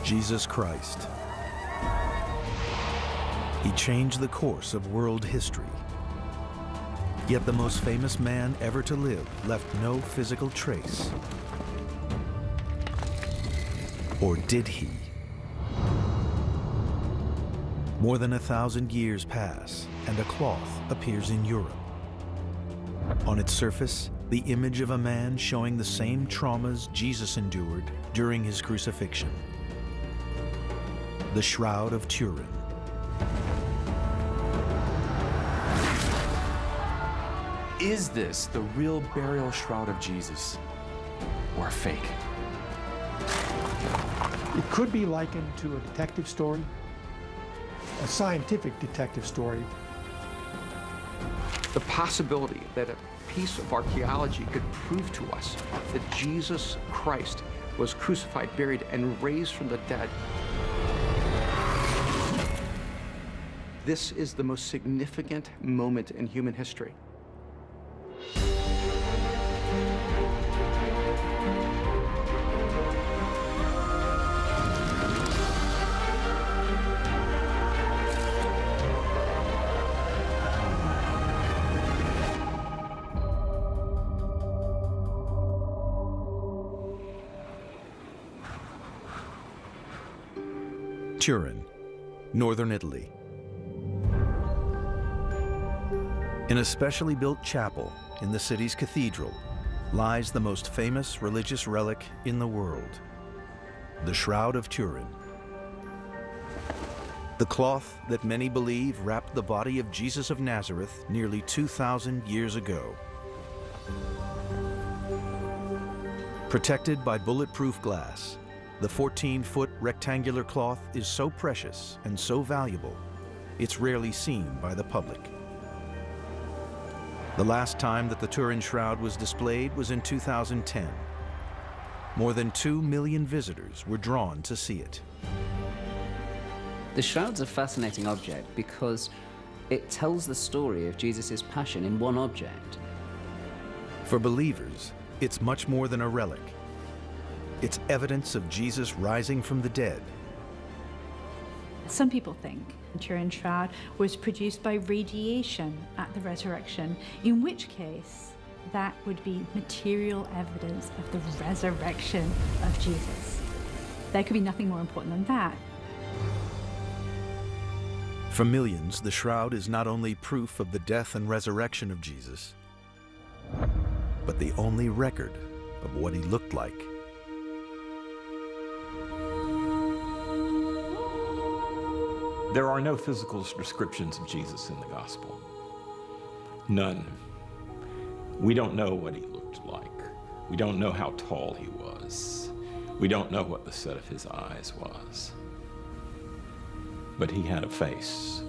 Jesus Christ. He changed the course of world history. Yet the most famous man ever to live left no physical trace. Or did he? More than 1,000 years pass, and a cloth appears in Europe. On its surface, the image of a man showing the same traumas Jesus endured during his crucifixion. The Shroud of Turin. Is this the real burial shroud of Jesus, or a fake? It could be likened to a detective story, a scientific detective story. The possibility that a piece of archaeology could prove to us that Jesus Christ was crucified, buried, and raised from the dead. This is the most significant moment in human history. Turin, northern Italy. In a specially built chapel in the city's cathedral lies the most famous religious relic in the world, the Shroud of Turin. The cloth that many believe wrapped the body of Jesus of Nazareth nearly 2,000 years ago. Protected by bulletproof glass, the 14-foot rectangular cloth is so precious and so valuable, it's rarely seen by the public. The last time that the Turin Shroud was displayed was in 2010. More than 2 million visitors were drawn to see it. The Shroud's a fascinating object because it tells the story of Jesus' passion in one object. For believers, it's much more than a relic. It's evidence of Jesus rising from the dead. Some people think the Turin Shroud was produced by radiation at the resurrection, in which case that would be material evidence of the resurrection of Jesus. There could be nothing more important than that. For millions, the shroud is not only proof of the death and resurrection of Jesus, but the only record of what he looked like. There are no physical descriptions of Jesus in the gospel. None. We don't know what he looked like. We don't know how tall he was. We don't know what the set of his eyes was. But he had a face.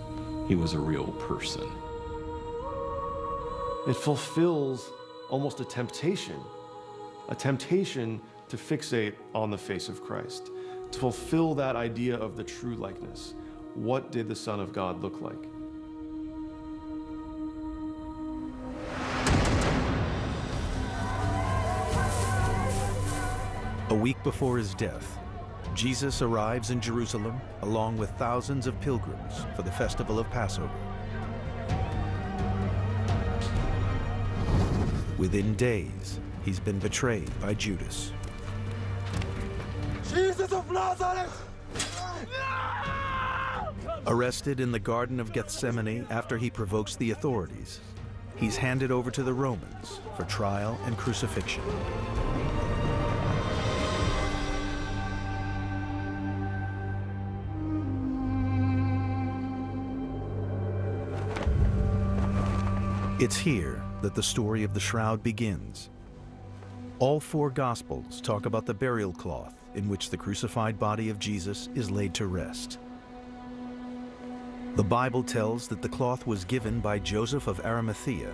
He was a real person. It fulfills almost a temptation to fixate on the face of Christ, to fulfill that idea of the true likeness. What did the Son of God look like? A week before his death, Jesus arrives in Jerusalem along with thousands of pilgrims for the festival of Passover. Within days, he's been betrayed by Judas. Jesus of Nazareth! Arrested in the Garden of Gethsemane after he provokes the authorities, he's handed over to the Romans for trial and crucifixion. It's here that the story of the shroud begins. All 4 Gospels talk about the burial cloth in which the crucified body of Jesus is laid to rest. The Bible tells that the cloth was given by Joseph of Arimathea,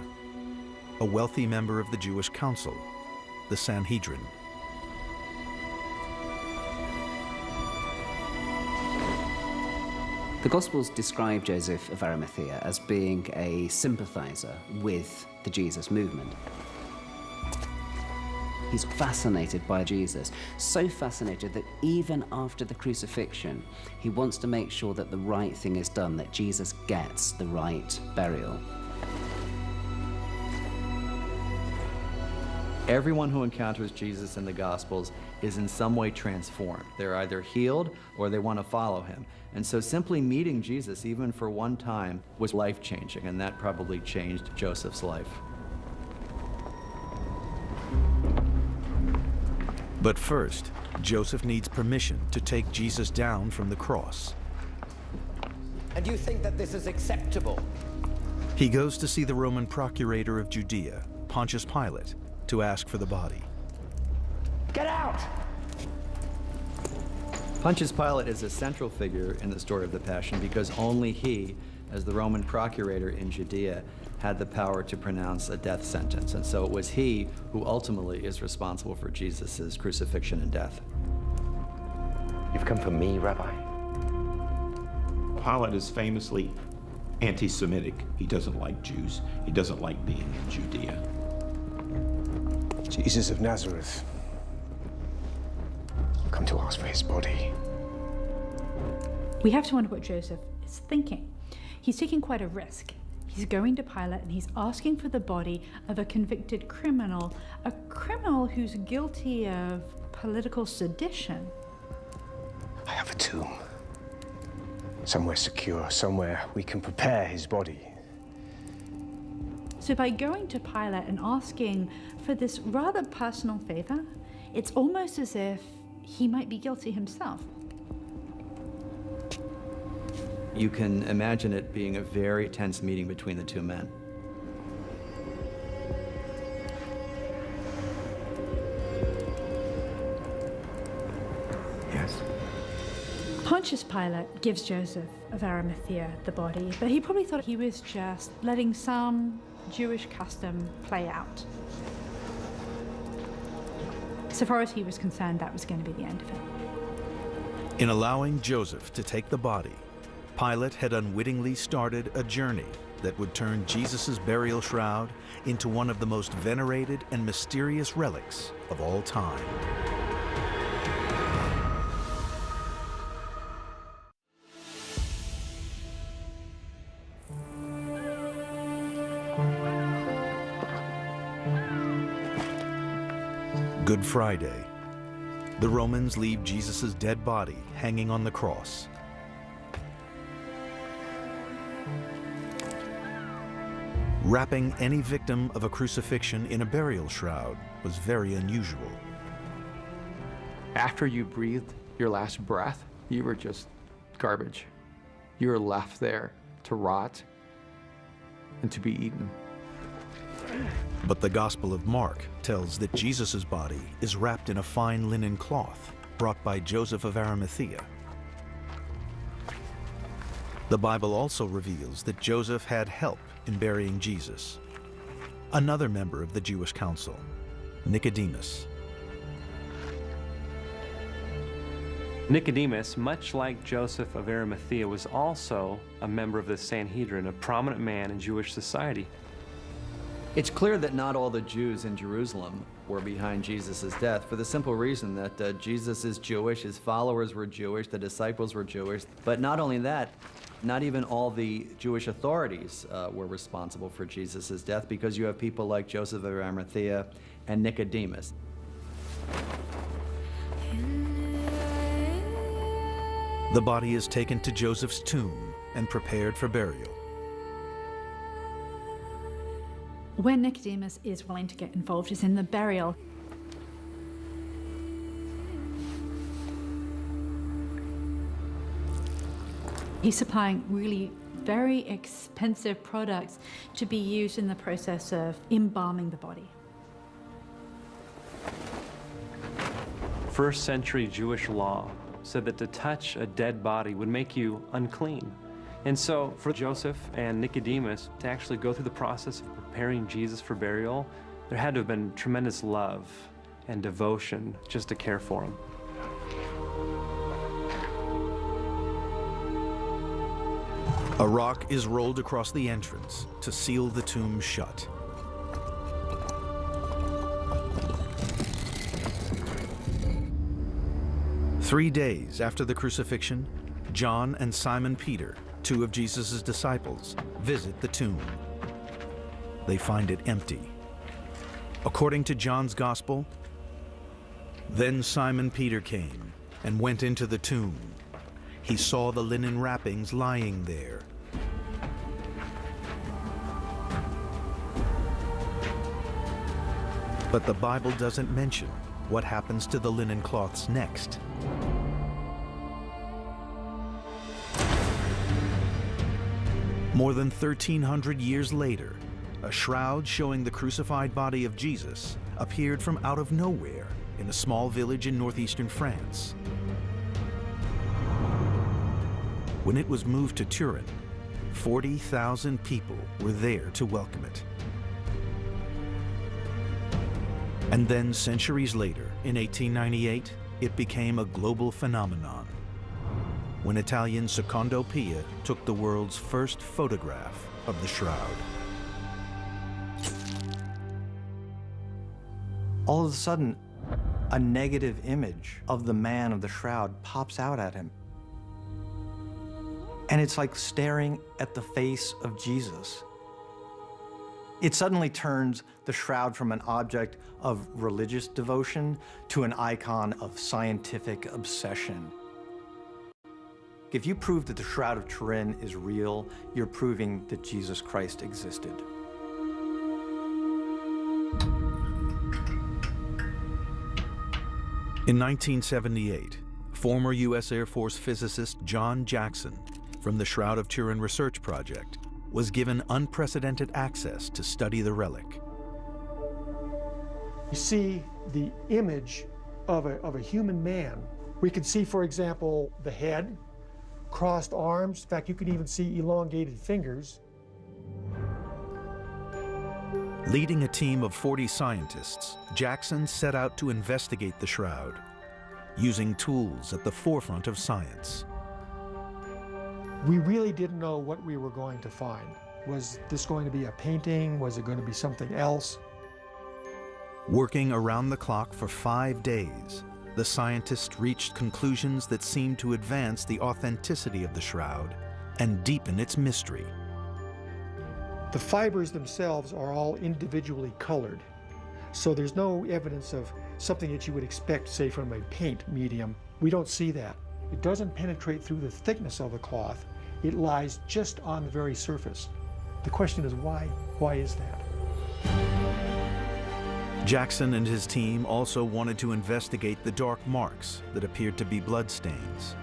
a wealthy member of the Jewish council, the Sanhedrin. The Gospels describe Joseph of Arimathea as being a sympathizer with the Jesus movement. He's fascinated by Jesus, so fascinated that even after the crucifixion, he wants to make sure that the right thing is done, that Jesus gets the right burial. Everyone who encounters Jesus in the Gospels is in some way transformed. They're either healed or they want to follow him. And so simply meeting Jesus, even for one time, was life-changing, and that probably changed Joseph's life. But first, Joseph needs permission to take Jesus down from the cross. And you think that this is acceptable? He goes to see the Roman procurator of Judea, Pontius Pilate, to ask for the body. Get out! Pontius Pilate is a central figure in the story of the Passion because only he, as the Roman procurator in Judea, had the power to pronounce a death sentence. And so it was he who ultimately is responsible for Jesus' crucifixion and death. You've come for me, Rabbi? Pilate is famously anti-Semitic. He doesn't like Jews. He doesn't like being in Judea. Jesus of Nazareth, come to ask for his body. We have to wonder what Joseph is thinking. He's taking quite a risk. He's going to Pilate and he's asking for the body of a convicted criminal, a criminal who's guilty of political sedition. I have a tomb. Somewhere secure, somewhere we can prepare his body. So by going to Pilate and asking for this rather personal favor, it's almost as if he might be guilty himself. You can imagine it being a very tense meeting between the two men. Yes. Pontius Pilate gives Joseph of Arimathea the body, but he probably thought he was just letting some Jewish custom play out. So far as he was concerned, that was going to be the end of it. In allowing Joseph to take the body, Pilate had unwittingly started a journey that would turn Jesus' burial shroud into one of the most venerated and mysterious relics of all time. Good Friday. The Romans leave Jesus' dead body hanging on the cross. Wrapping any victim of a crucifixion in a burial shroud was very unusual. After you breathed your last breath, you were just garbage. You were left there to rot and to be eaten. But the Gospel of Mark tells that Jesus' body is wrapped in a fine linen cloth brought by Joseph of Arimathea. The Bible also reveals that Joseph had help in burying Jesus. Another member of the Jewish council, Nicodemus. Nicodemus, much like Joseph of Arimathea, was also a member of the Sanhedrin, a prominent man in Jewish society. It's clear that not all the Jews in Jerusalem were behind Jesus' death for the simple reason that Jesus is Jewish, his followers were Jewish, the disciples were Jewish. But not only that, not even all the Jewish authorities were responsible for Jesus' death, because you have people like Joseph of Arimathea and Nicodemus. The body is taken to Joseph's tomb and prepared for burial. Where Nicodemus is willing to get involved is in the burial. He's supplying really very expensive products to be used in the process of embalming the body. First century Jewish law said that to touch a dead body would make you unclean. And so for Joseph and Nicodemus to actually go through the process of preparing Jesus for burial, there had to have been tremendous love and devotion just to care for him. A rock is rolled across the entrance to seal the tomb shut. 3 days after the crucifixion, John and Simon Peter, two of Jesus' disciples, visit the tomb. They find it empty. According to John's Gospel, then Simon Peter came and went into the tomb. He saw the linen wrappings lying there. But the Bible doesn't mention what happens to the linen cloths next. More than 1,300 years later, a shroud showing the crucified body of Jesus appeared from out of nowhere in a small village in northeastern France. When it was moved to Turin, 40,000 people were there to welcome it. And then centuries later, in 1898, it became a global phenomenon when Italian Secondo Pia took the world's first photograph of the shroud. All of a sudden, a negative image of the man of the shroud pops out at him. And it's like staring at the face of Jesus. It suddenly turns the shroud from an object of religious devotion to an icon of scientific obsession. If you prove that the Shroud of Turin is real, you're proving that Jesus Christ existed. In 1978, former U.S. Air Force physicist John Jackson from the Shroud of Turin Research Project was given unprecedented access to study the relic. You see the image of a human man. We can see, for example, the head, crossed arms. In fact, you can even see elongated fingers. Leading a team of 40 scientists, Jackson set out to investigate the shroud, using tools at the forefront of science. We really didn't know what we were going to find. Was this going to be a painting? Was it going to be something else? Working around the clock for 5 days, the scientists reached conclusions that seemed to advance the authenticity of the shroud and deepen its mystery. The fibers themselves are all individually colored, so there's no evidence of something that you would expect, say, from a paint medium. We don't see that. It doesn't penetrate through the thickness of the cloth. It lies just on the very surface. The question is why? Why is that? Jackson and his team also wanted to investigate the dark marks that appeared to be bloodstains.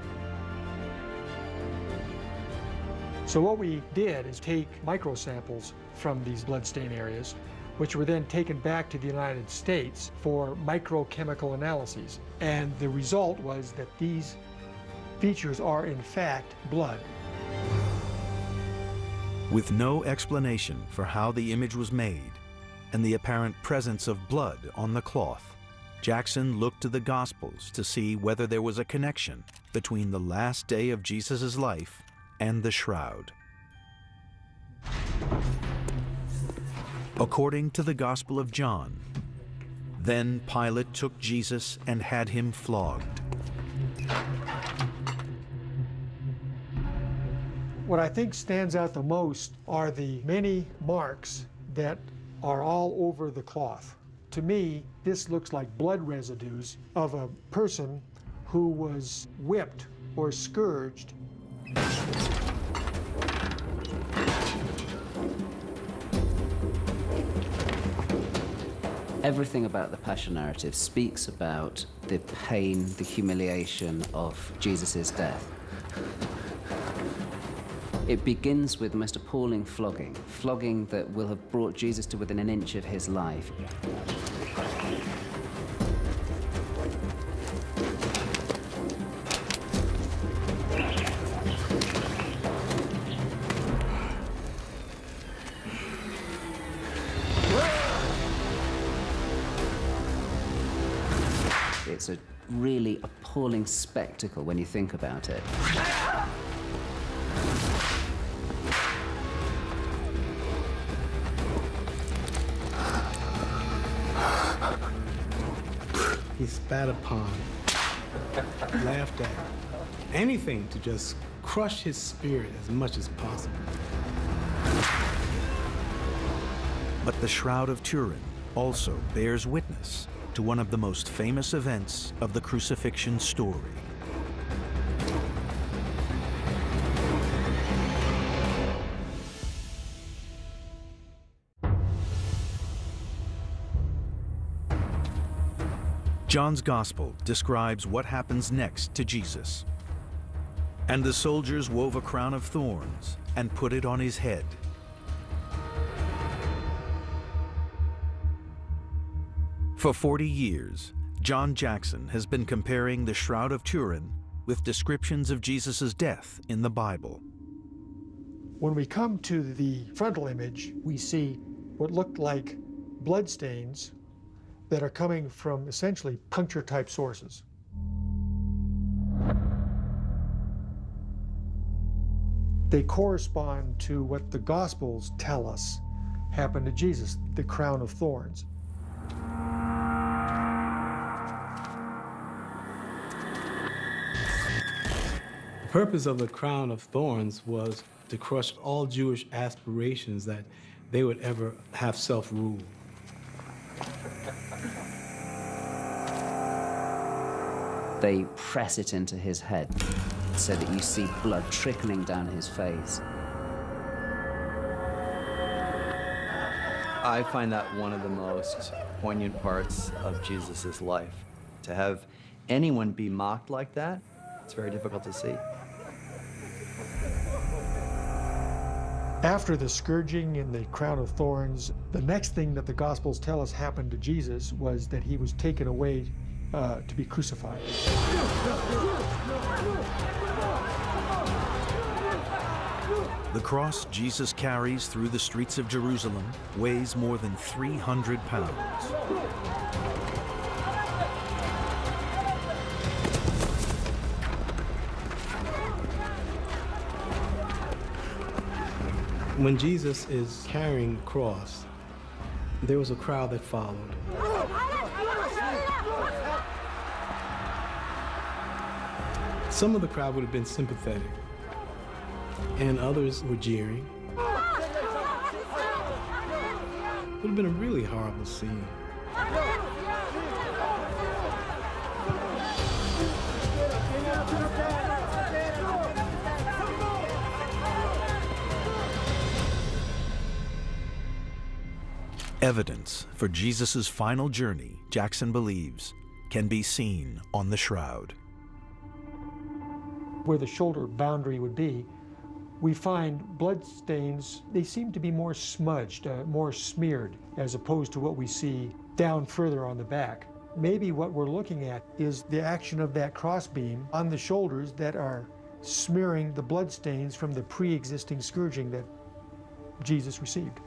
So what we did is take microsamples from these bloodstain areas, which were then taken back to the United States for microchemical analyses. And the result was that these features are in fact blood. With no explanation for how the image was made and the apparent presence of blood on the cloth, Jackson looked to the Gospels to see whether there was a connection between the last day of Jesus' life and the shroud. According to the Gospel of John, then Pilate took Jesus and had him flogged. What I think stands out the most are the many marks that are all over the cloth. To me, this looks like blood residues of a person who was whipped or scourged. Everything about the Passion narrative speaks about the pain, the humiliation of Jesus' death. It begins with the most appalling flogging that will have brought Jesus to within an inch of his life. It's a really appalling spectacle when you think about it. He spat upon laughed at. Anything to just crush his spirit as much as possible. But the Shroud of Turin also bears witness to one of the most famous events of the crucifixion story. John's Gospel describes what happens next to Jesus. And the soldiers wove a crown of thorns and put it on his head. For 40 years, John Jackson has been comparing the Shroud of Turin with descriptions of Jesus' death in the Bible. When we come to the frontal image, we see what looked like bloodstains that are coming from essentially puncture-type sources. They correspond to what the Gospels tell us happened to Jesus, the crown of thorns. The purpose of the crown of thorns was to crush all Jewish aspirations that they would ever have self-rule. They press it into his head so that you see blood trickling down his face. I find that one of the most poignant parts of Jesus' life. To have anyone be mocked like that, it's very difficult to see. After the scourging and the crown of thorns, the next thing that the Gospels tell us happened to Jesus was that he was taken away to be crucified. The cross Jesus carries through the streets of Jerusalem weighs more than 300 pounds. When Jesus is carrying the cross, there was a crowd that followed. Some of the crowd would have been sympathetic, and others were jeering. It would have been a really horrible scene. Evidence for Jesus' final journey, Jackson believes, can be seen on the shroud. Where the shoulder boundary would be, we find blood stains. They seem to be more smudged, more smeared, as opposed to what we see down further on the back. Maybe what we're looking at is the action of that crossbeam on the shoulders that are smearing the blood stains from the pre-existing scourging that Jesus received.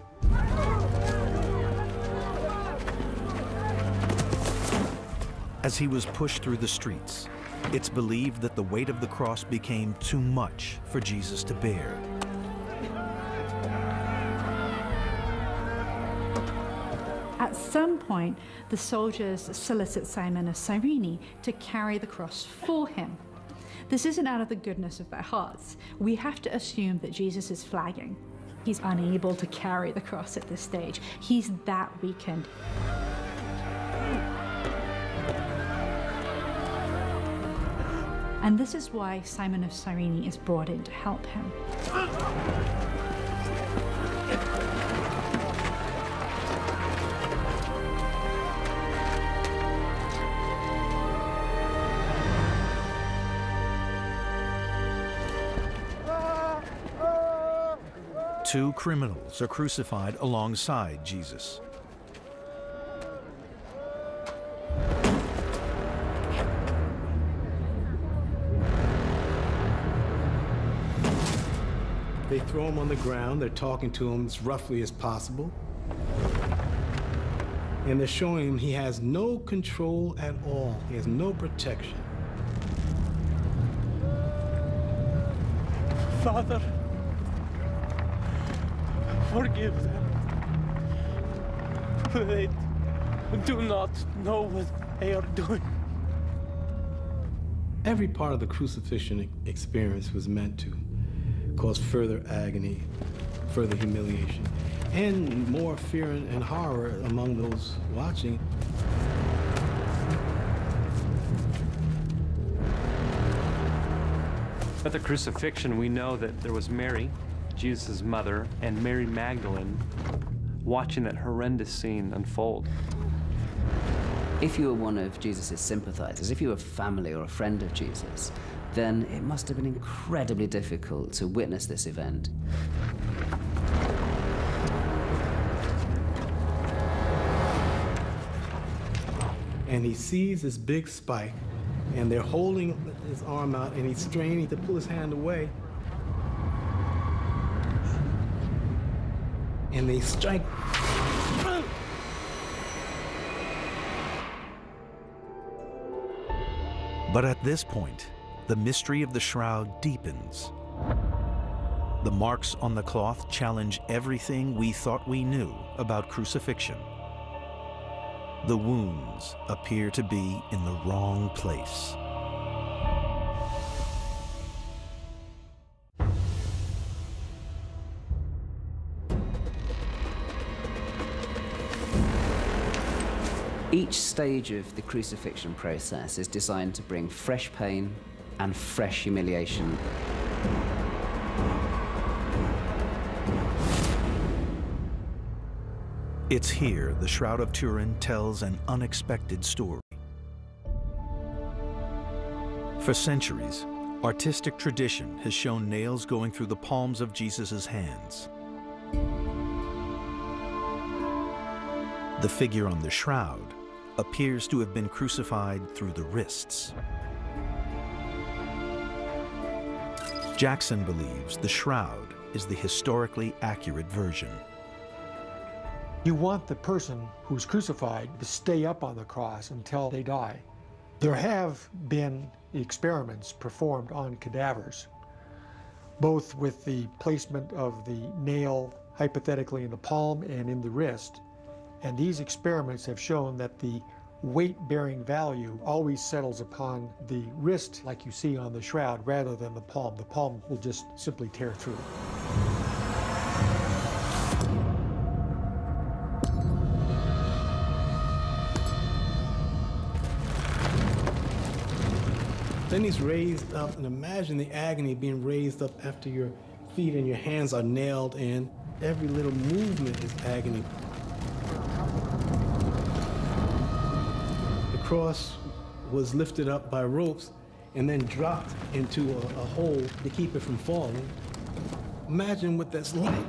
As he was pushed through the streets, it's believed that the weight of the cross became too much for Jesus to bear. At some point, the soldiers solicit Simon of Cyrene to carry the cross for him. This isn't out of the goodness of their hearts. We have to assume that Jesus is flagging. He's unable to carry the cross at this stage. He's that weakened. And this is why Simon of Cyrene is brought in to help him. Two criminals are crucified alongside Jesus. They throw him on the ground, they're talking to him as roughly as possible. And they're showing him he has no control at all. He has no protection. Father, forgive them. They do not know what they are doing. Every part of the crucifixion experience was meant to cause further agony, further humiliation, and more fear and horror among those watching. At the crucifixion, we know that there was Mary, Jesus' mother, and Mary Magdalene watching that horrendous scene unfold. If you were one of Jesus' sympathizers, if you were family or a friend of Jesus, then it must have been incredibly difficult to witness this event. And he sees this big spike, and they're holding his arm out, and he's straining to pull his hand away. And they strike. But at this point, the mystery of the shroud deepens. The marks on the cloth challenge everything we thought we knew about crucifixion. The wounds appear to be in the wrong place. Each stage of the crucifixion process is designed to bring fresh pain and fresh humiliation. It's here the Shroud of Turin tells an unexpected story. For centuries, artistic tradition has shown nails going through the palms of Jesus' hands. The figure on the shroud appears to have been crucified through the wrists. Jackson believes the shroud is the historically accurate version. You want the person who's crucified to stay up on the cross until they die. There have been experiments performed on cadavers, both with the placement of the nail hypothetically in the palm and in the wrist. And these experiments have shown that the weight-bearing value always settles upon the wrist, like you see on the shroud, rather than the palm. The palm will just simply tear through. Then he's raised up, and imagine the agony being raised up after your feet and your hands are nailed in. Every little movement is agony. The cross was lifted up by ropes and then dropped into a hole to keep it from falling. Imagine what that's like.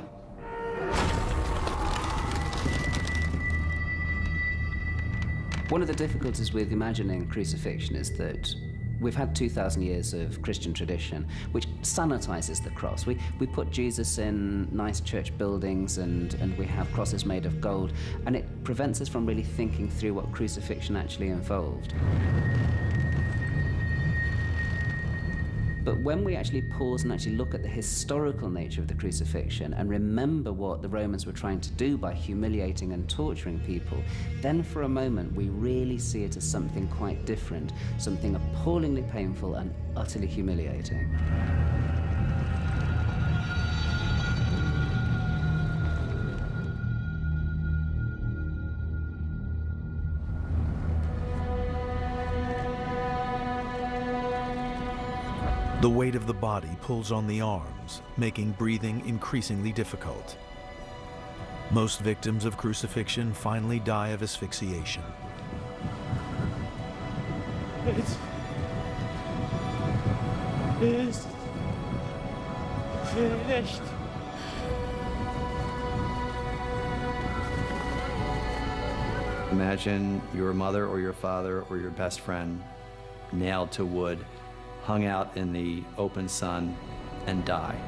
One of the difficulties with imagining crucifixion is that we've had 2,000 years of Christian tradition, which sanitizes the cross. We put Jesus in nice church buildings and we have crosses made of gold, and it prevents us from really thinking through what crucifixion actually involved. But when we actually pause and actually look at the historical nature of the crucifixion and remember what the Romans were trying to do by humiliating and torturing people, then for a moment we really see it as something quite different, something appallingly painful and utterly humiliating. The weight of the body pulls on the arms, making breathing increasingly difficult. Most victims of crucifixion finally die of asphyxiation. It's finished. Imagine your mother or your father or your best friend nailed to wood, hung out in the open sun, and die.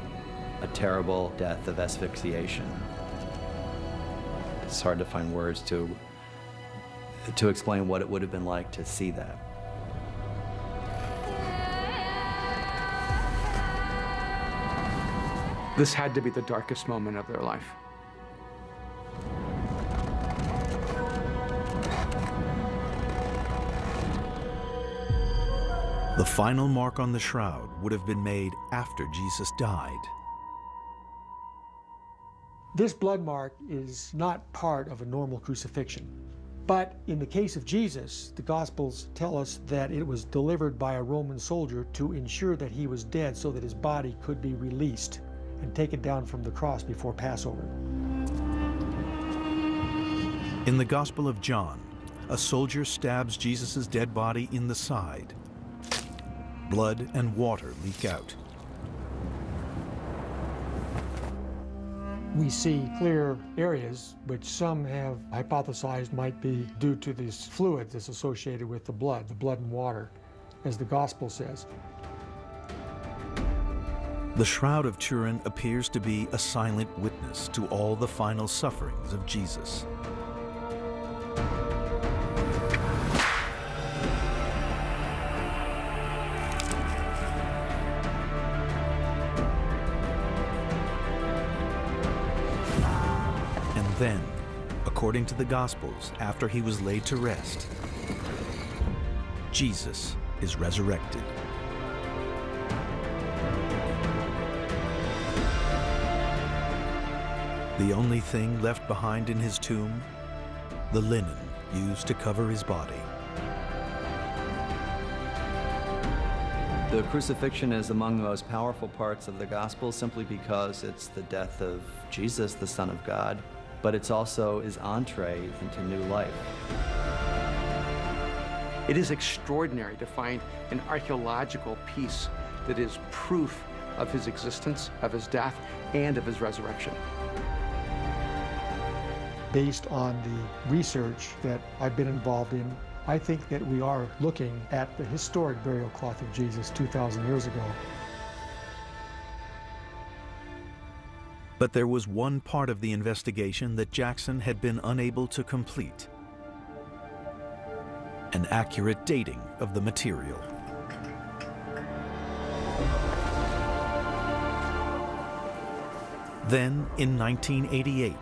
A terrible death of asphyxiation. It's hard to find words to explain what it would have been like to see that. This had to be the darkest moment of their life. The The final mark on the shroud would have been made after Jesus died. This blood mark is not part of a normal crucifixion. But in the case of Jesus, the Gospels tell us that it was delivered by a Roman soldier to ensure that he was dead so that his body could be released and taken down from the cross before Passover. In the Gospel of John, a soldier stabs Jesus' dead body in the side. Blood and water leak out. We see clear areas which some have hypothesized might be due to this fluid that's associated with the blood and water, as the Gospel says. The Shroud of Turin appears to be a silent witness to all the final sufferings of Jesus. And then, according to the Gospels, after he was laid to rest, Jesus is resurrected. The only thing left behind in his tomb, the linen used to cover his body. The crucifixion is among the most powerful parts of the gospel simply because it's the death of Jesus, the Son of God, but it's also his entree into new life. It is extraordinary to find an archaeological piece that is proof of his existence, of his death, and of his resurrection. Based on the research that I've been involved in, I think that we are looking at the historic burial cloth of Jesus 2,000 years ago. But there was one part of the investigation that Jackson had been unable to complete: an accurate dating of the material. Then, in 1988,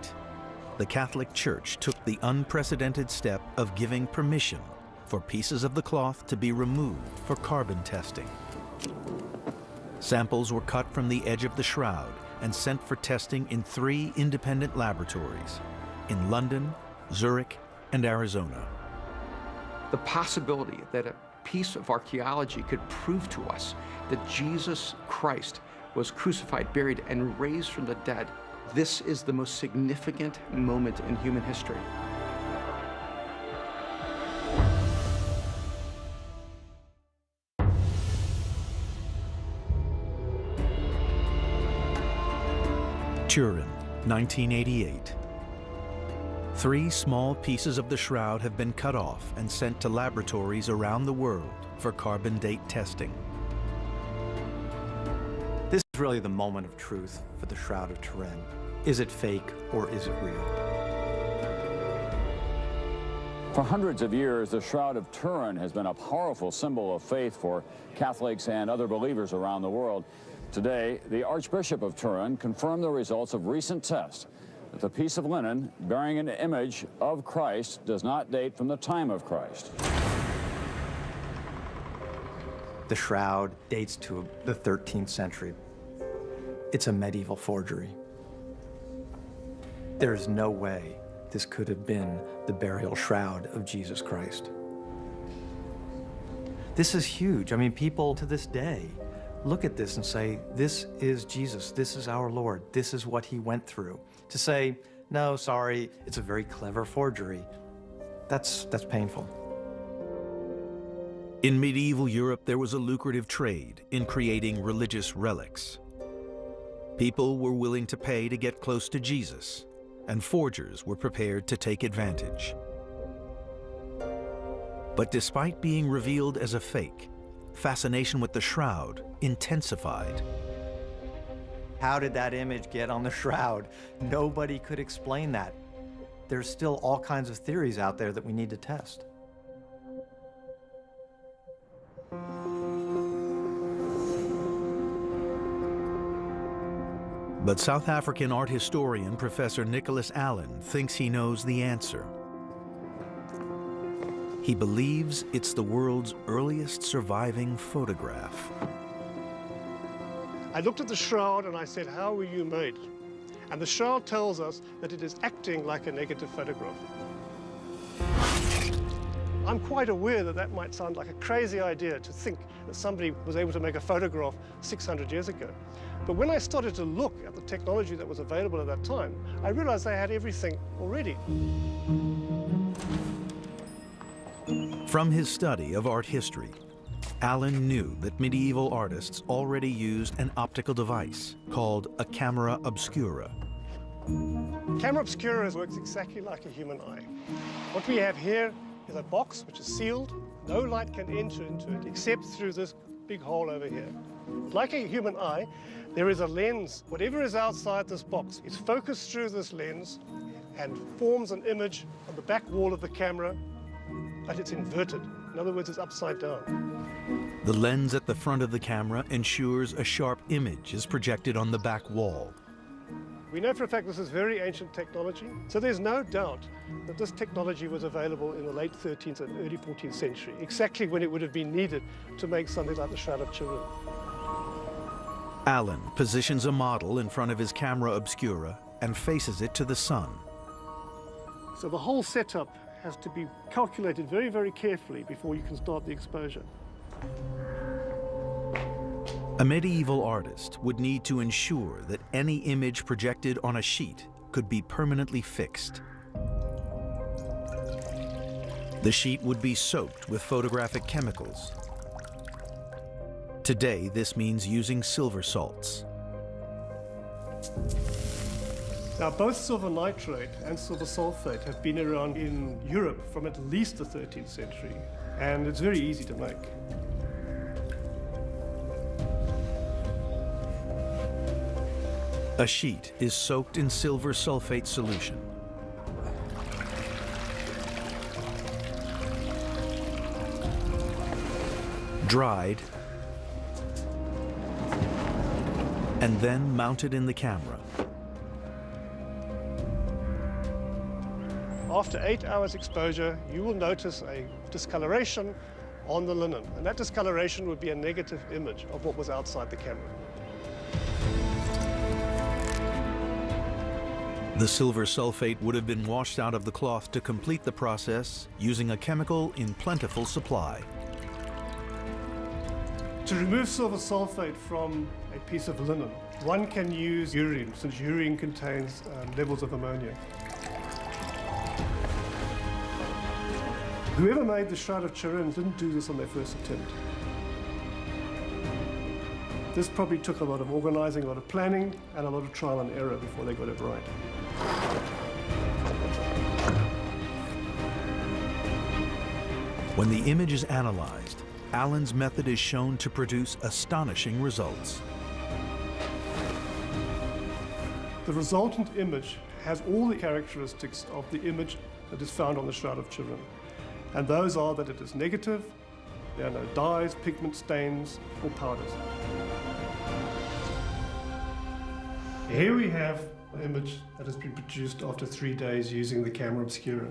the Catholic Church took the unprecedented step of giving permission for pieces of the cloth to be removed for carbon testing. Samples were cut from the edge of the shroud and sent for testing in 3 independent laboratories in London, Zurich, and Arizona. The possibility that a piece of archaeology could prove to us that Jesus Christ was crucified, buried, and raised from the dead, this is the most significant moment in human history. Turin, 1988. 3 small pieces of the shroud have been cut off and sent to laboratories around the world for carbon date testing. This is really the moment of truth for the Shroud of Turin. Is it fake or is it real? For hundreds of years, the Shroud of Turin has been a powerful symbol of faith for Catholics and other believers around the world. Today, the Archbishop of Turin confirmed the results of recent tests that the piece of linen bearing an image of Christ does not date from the time of Christ. The shroud dates to the 13th century. It's a medieval forgery. There's no way this could have been the burial shroud of Jesus Christ. This is huge. I mean, people to this day look at this and say, this is Jesus, this is our Lord, this is what he went through. To say, no, sorry, it's a very clever forgery, that's painful. In medieval Europe, there was a lucrative trade in creating religious relics. People were willing to pay to get close to Jesus, and forgers were prepared to take advantage. But despite being revealed as a fake, fascination with the shroud intensified. How did that image get on the shroud? Nobody could explain that. There's still all kinds of theories out there that we need to test. But South African art historian Professor Nicholas Allen thinks he knows the answer. He believes it's the world's earliest surviving photograph. I looked at the shroud and I said, how were you made? And the shroud tells us that it is acting like a negative photograph. I'm quite aware that that might sound like a crazy idea to think that somebody was able to make a photograph 600 years ago. But when I started to look at the technology that was available at that time, I realized they had everything already. From his study of art history, Alan knew that medieval artists already used an optical device called a camera obscura. Camera obscura works exactly like a human eye. What we have here is a box which is sealed. No light can enter into it except through this big hole over here. Like a human eye, there is a lens. Whatever is outside this box is focused through this lens and forms an image on the back wall of the camera, but it's inverted. In other words, it's upside down. The lens at the front of the camera ensures a sharp image is projected on the back wall. We know for a fact this is very ancient technology, so there's no doubt that this technology was available in the late 13th and early 14th century, exactly when it would have been needed to make something like the Shroud of Turin. Alan positions a model in front of his camera obscura and faces it to the sun. So the whole setup has to be calculated very, very carefully before you can start the exposure. A medieval artist would need to ensure that any image projected on a sheet could be permanently fixed. The sheet would be soaked with photographic chemicals. Today, this means using silver salts. Now, both silver nitrate and silver sulfate have been around in Europe from at least the 13th century, and it's very easy to make. A sheet is soaked in silver sulfate solution. Dried, and then mounted in the camera. After 8 hours exposure, you will notice a discoloration on the linen, and that discoloration would be a negative image of what was outside the camera. The silver sulfate would have been washed out of the cloth to complete the process using a chemical in plentiful supply. To remove silver sulfate from a piece of linen, one can use urine, since urine contains levels of ammonia. Whoever made the Shroud of Turin didn't do this on their first attempt. This probably took a lot of organizing, a lot of planning, and a lot of trial and error before they got it right. When the image is analyzed, Alan's method is shown to produce astonishing results. The resultant image has all the characteristics of the image that is found on the Shroud of Turin. And those are that it is negative, there are no dyes, pigment stains, or powders. Here we have an image that has been produced after 3 days using the camera obscura.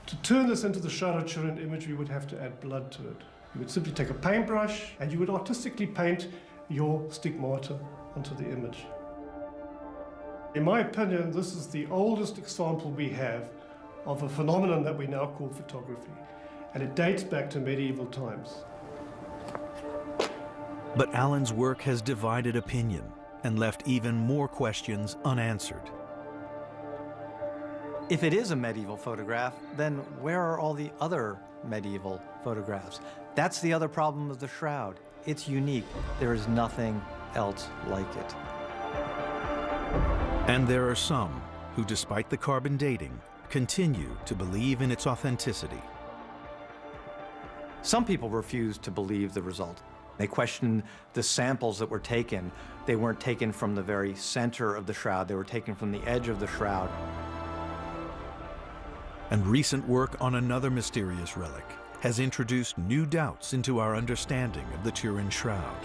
To turn this into the Shroud of Turin image, we would have to add blood to it. You would simply take a paintbrush and you would artistically paint your stigmata onto the image. In my opinion, this is the oldest example we have of a phenomenon that we now call photography, and it dates back to medieval times. But Alan's work has divided opinion and left even more questions unanswered. If it is a medieval photograph, then where are all the other medieval photographs? That's the other problem of the Shroud. It's unique. There is nothing else like it. And there are some who, despite the carbon dating, continue to believe in its authenticity. Some people refuse to believe the result. They question the samples that were taken. They weren't taken from the very center of the Shroud. They were taken from the edge of the Shroud. And recent work on another mysterious relic has introduced new doubts into our understanding of the Turin Shroud.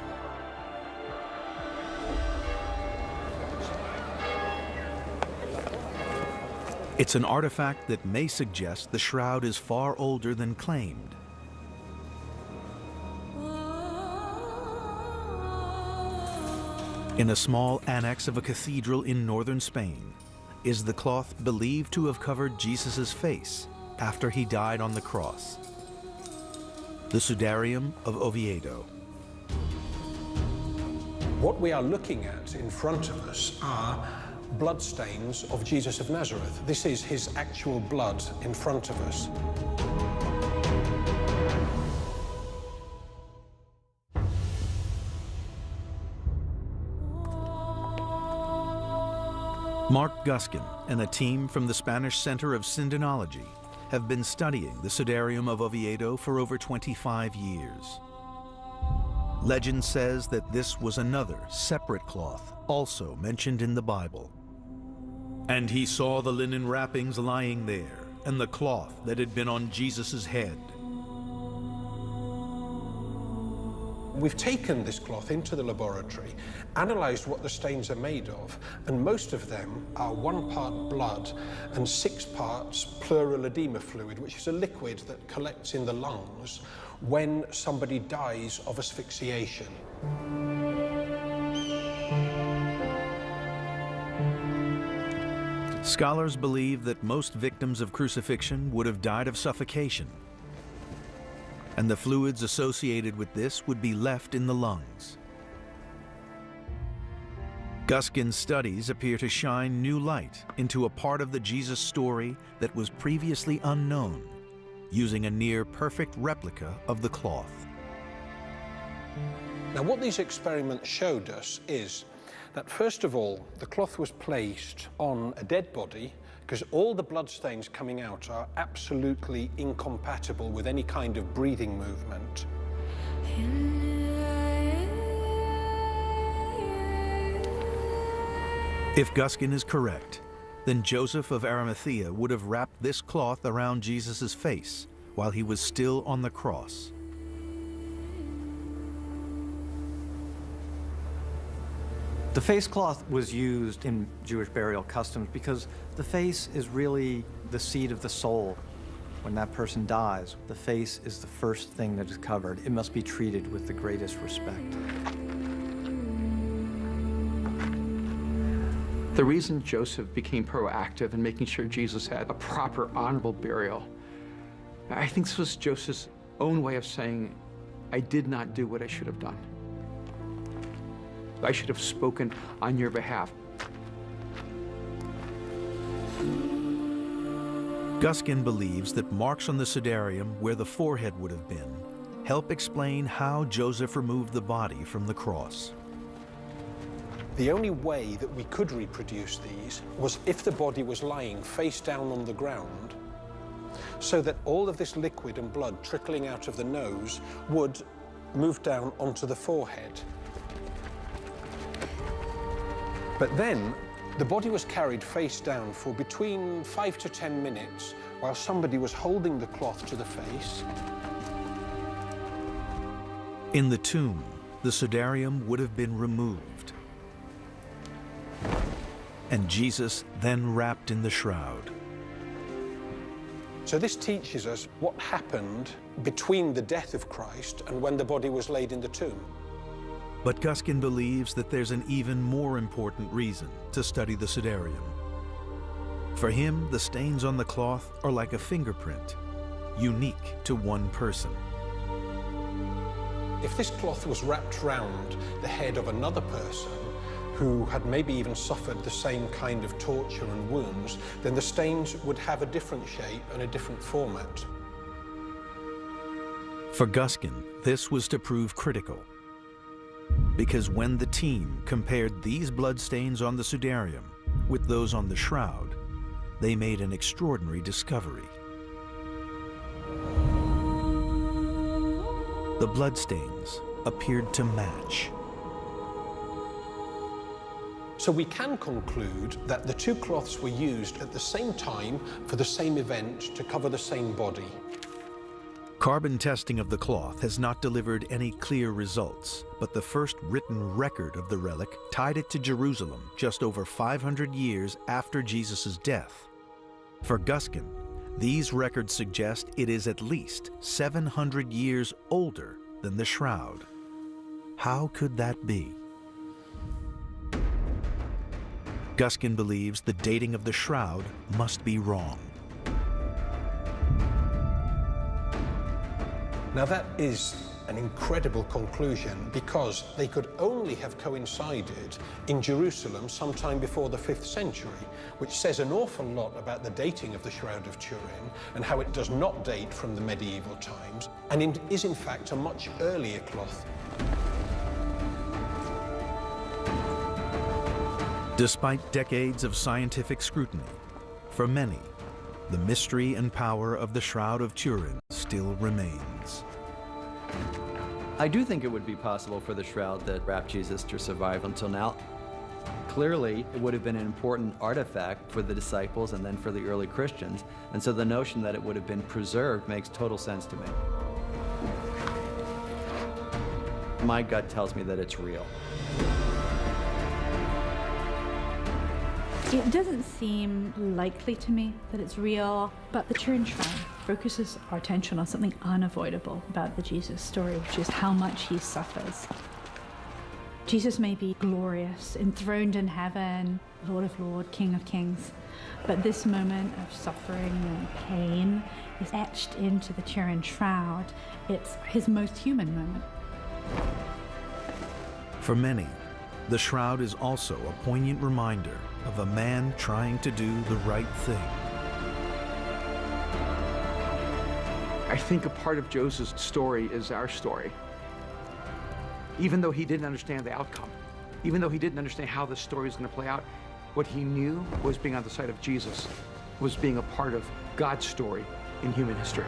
It's an artifact that may suggest the shroud is far older than claimed. In a small annex of a cathedral in northern Spain is the cloth believed to have covered Jesus' face after he died on the cross. The Sudarium of Oviedo. What we are looking at in front of us are bloodstains of Jesus of Nazareth. This is his actual blood in front of us. Mark Guskin and a team from the Spanish Center of Syndenology have been studying the Sudarium of Oviedo for over 25 years. Legend says that this was another separate cloth also mentioned in the Bible. And he saw the linen wrappings lying there, and the cloth that had been on Jesus' head. We've taken this cloth into the laboratory, analysed what the stains are made of, and most of them are 1 part blood and 6 parts pleural edema fluid, which is a liquid that collects in the lungs when somebody dies of asphyxiation. Scholars believe that most victims of crucifixion would have died of suffocation, and the fluids associated with this would be left in the lungs. Guskin's studies appear to shine new light into a part of the Jesus story that was previously unknown, using a near-perfect replica of the cloth. Now, what these experiments showed us is that, first of all, the cloth was placed on a dead body, because all the blood stains coming out are absolutely incompatible with any kind of breathing movement. If Guskin is correct, then Joseph of Arimathea would have wrapped this cloth around Jesus' face while he was still on the cross. The face cloth was used in Jewish burial customs because the face is really the seat of the soul. When that person dies, the face is the first thing that is covered. It must be treated with the greatest respect. The reason Joseph became proactive in making sure Jesus had a proper, honorable burial, I think this was Joseph's own way of saying, I did not do what I should have done. I should have spoken on your behalf. Guskin believes that marks on the Sudarium where the forehead would have been help explain how Joseph removed the body from the cross. The only way that we could reproduce these was if the body was lying face down on the ground, so that all of this liquid and blood trickling out of the nose would move down onto the forehead. But then the body was carried face down for between 5 to 10 minutes while somebody was holding the cloth to the face. In the tomb, the Sudarium would have been removed, and Jesus then wrapped in the shroud. So this teaches us what happened between the death of Christ and when the body was laid in the tomb. But Guskin believes that there's an even more important reason to study the Sudarium. For him, the stains on the cloth are like a fingerprint, unique to one person. If this cloth was wrapped round the head of another person who had maybe even suffered the same kind of torture and wounds, then the stains would have a different shape and a different format. For Guskin, this was to prove critical, because when the team compared these bloodstains on the Sudarium with those on the shroud, they made an extraordinary discovery. The bloodstains appeared to match. So we can conclude that the two cloths were used at the same time for the same event to cover the same body. Carbon testing of the cloth has not delivered any clear results, but the first written record of the relic tied it to Jerusalem just over 500 years after Jesus' death. For Guskin, these records suggest it is at least 700 years older than the Shroud. How could that be? Guskin believes the dating of the Shroud must be wrong. Now that is an incredible conclusion because they could only have coincided in Jerusalem sometime before the 5th century, which says an awful lot about the dating of the Shroud of Turin and how it does not date from the medieval times and is in fact a much earlier cloth. Despite decades of scientific scrutiny, for many, the mystery and power of the Shroud of Turin still remains. I do think it would be possible for the shroud that wrapped Jesus to survive until now. Clearly, it would have been an important artifact for the disciples and then for the early Christians, and so the notion that it would have been preserved makes total sense to me. My gut tells me that it's real. It doesn't seem likely to me that it's real, but the Turin Shroud focuses our attention on something unavoidable about the Jesus story, which is how much he suffers. Jesus may be glorious, enthroned in heaven, Lord of Lords, King of Kings, but this moment of suffering and pain is etched into the Turin Shroud. It's his most human moment. For many, the Shroud is also a poignant reminder of a man trying to do the right thing. I think a part of Joseph's story is our story. Even though he didn't understand the outcome, even though he didn't understand how this story was going to play out, what he knew was being on the side of Jesus, was being a part of God's story in human history.